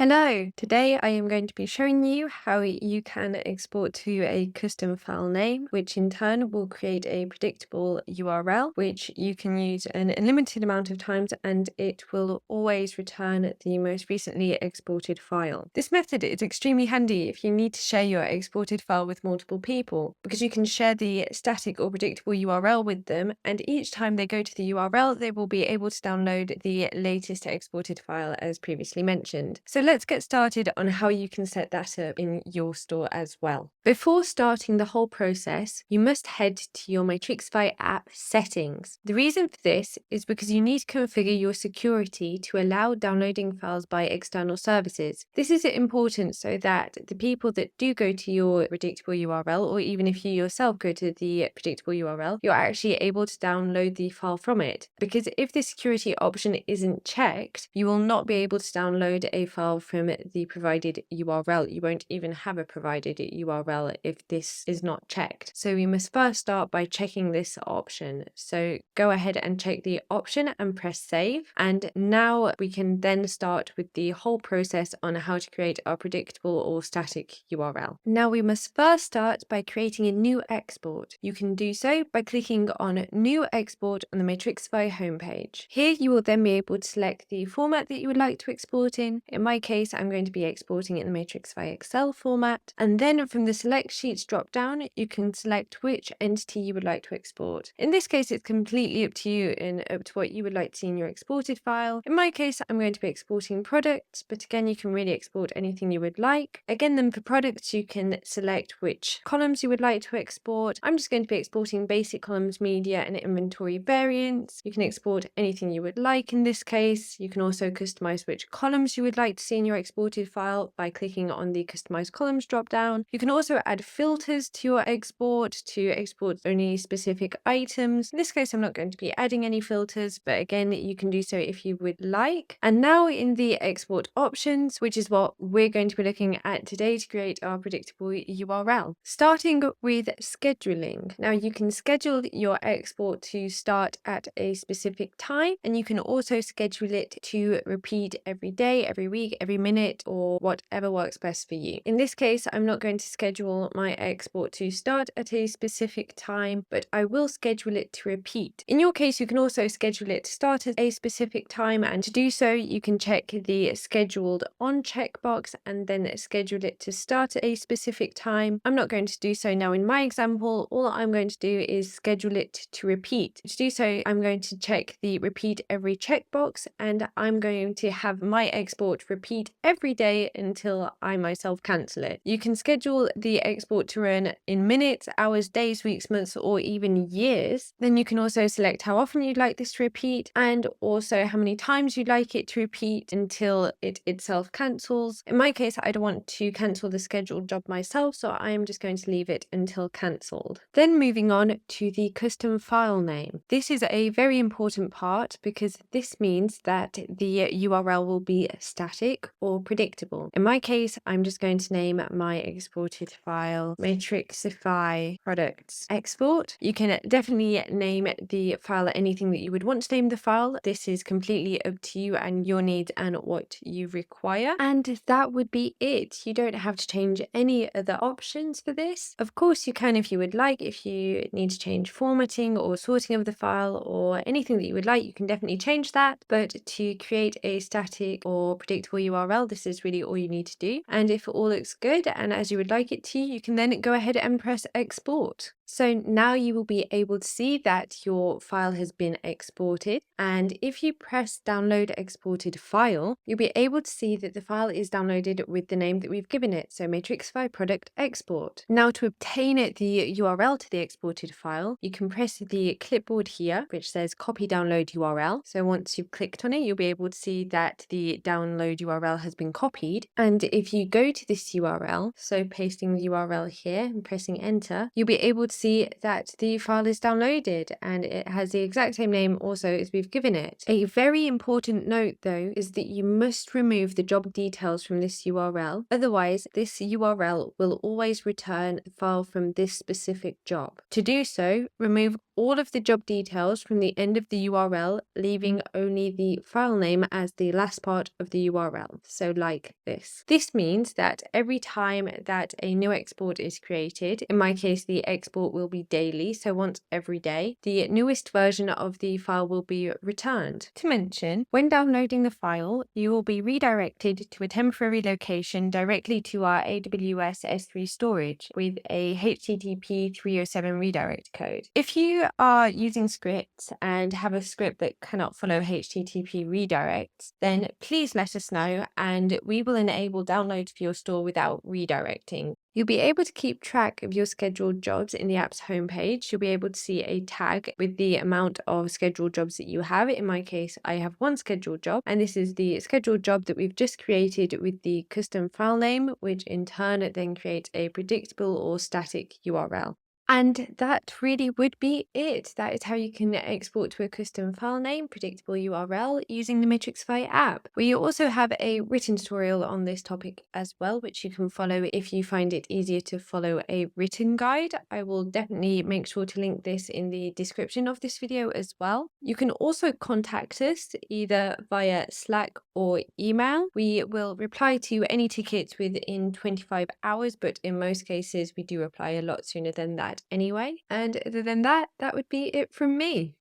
Hello, today I am going to be showing you how you can export to a custom file name, which in turn will create a predictable URL, which you can use an unlimited amount of times and it will always return the most recently exported file. This method is extremely handy if you need to share your exported file with multiple people, because you can share the static or predictable URL with them, and each time they go to the URL, they will be able to download the latest exported file as previously mentioned. So let's get started on how you can set that up in your store as well. Before starting the whole process, you must head to your Matrixify app settings. The reason for this is because you need to configure your security to allow downloading files by external services. This is important so that the people that do go to your predictable URL, or even if you yourself go to the predictable URL, you're actually able to download the file from it. Because if the security option isn't checked, you will not be able to download a file from the provided URL. You won't even have a provided URL if this is not checked. So we must first start by checking this option. So go ahead and check the option and press save. And now we can then start with the whole process on how to create our predictable or static URL. Now we must first start by creating a new export. You can do so by clicking on New Export on the Matrixify homepage. Here you will then be able to select the format that you would like to export in. In my case, I'm going to be exporting it in the Matrixify Excel format. And then from the Select Sheets drop down, you can select which entity you would like to export. In this case, it's completely up to you and up to what you would like to see in your exported file. In my case, I'm going to be exporting products, but again, you can really export anything you would like. Again, then for products, you can select which columns you would like to export. I'm just going to be exporting basic columns, media, and inventory variants. You can export anything you would like in this case. You can also customize which columns you would like to see in your exported file by clicking on the Customize Columns drop down. You can also add filters to your export to export only specific items. In this case, I'm not going to be adding any filters, but again, you can do so if you would like. And now in the export options, which is what we're going to be looking at today to create our predictable URL. Starting with scheduling. Now you can schedule your export to start at a specific time, and you can also schedule it to repeat every day, every week, every minute, or whatever works best for you. In this case, I'm not going to schedule my export to start at a specific time, but I will schedule it to repeat. In your case, you can also schedule it to start at a specific time, and to do so, you can check the scheduled on checkbox and then schedule it to start at a specific time. I'm not going to do so now in my example. All I'm going to do is schedule it to repeat. To do so, I'm going to check the repeat every checkbox, and I'm going to have my export repeat every day until I myself cancel it. You can schedule the export to run in minutes, hours, days, weeks, months, or even years. Then you can also select how often you'd like this to repeat and also how many times you'd like it to repeat until it itself cancels. In my case, I don't want to cancel the scheduled job myself, so I am just going to leave it until cancelled. Then moving on to the custom file name. This is a very important part because this means that the URL will be static or predictable. In my case, I'm just going to name my exported file Matrixify products export. You can definitely name the file anything that you would want to name the file. This is completely up to you and your needs and what you require. And that would be it. You don't have to change any other options for this. Of course, you can if you would like. If you need to change formatting or sorting of the file or anything that you would like, you can definitely change that. But to create a static or predictable URL, this is really all you need to do. And if it all looks good and as you would like it to, you can then go ahead and press export. So now you will be able to see that your file has been exported. And if you press download exported file, you'll be able to see that the file is downloaded with the name that we've given it. So Matrixify product export. Now to obtain the URL to the exported file, you can press the clipboard here, which says copy download URL. So once you've clicked on it, you'll be able to see that the download URL has been copied. And if you go to this URL, so pasting the URL here and pressing enter, you'll be able to see that the file is downloaded and it has the exact same name also as we've given it. A very important note though is that you must remove the job details from this URL. Otherwise, this URL will always return the file from this specific job. To do so, remove all of the job details from the end of the URL, leaving only the file name as the last part of the URL. So like this. This means that every time that a new export is created, in my case, the export will be daily, so once every day, the newest version of the file will be returned. To mention, when downloading the file, you will be redirected to a temporary location directly to our AWS S3 storage with a HTTP 307 redirect code. If you are using scripts and have a script that cannot follow HTTP redirects, then please let us know and we will enable download for your store without redirecting. You'll be able to keep track of your scheduled jobs in the app's homepage. You'll be able to see a tag with the amount of scheduled jobs that you have. In my case, I have one scheduled job, and this is the scheduled job that we've just created with the custom file name, which in turn then creates a predictable or static URL. And that really would be it. That is how you can export to a custom file name, predictable URL, using the Matrixify app. We also have a written tutorial on this topic as well, which you can follow if you find it easier to follow a written guide. I will definitely make sure to link this in the description of this video as well. You can also contact us either via Slack or email. We will reply to any tickets within 25 hours, but in most cases, we do reply a lot sooner than that anyway. And other than that, that would be it from me.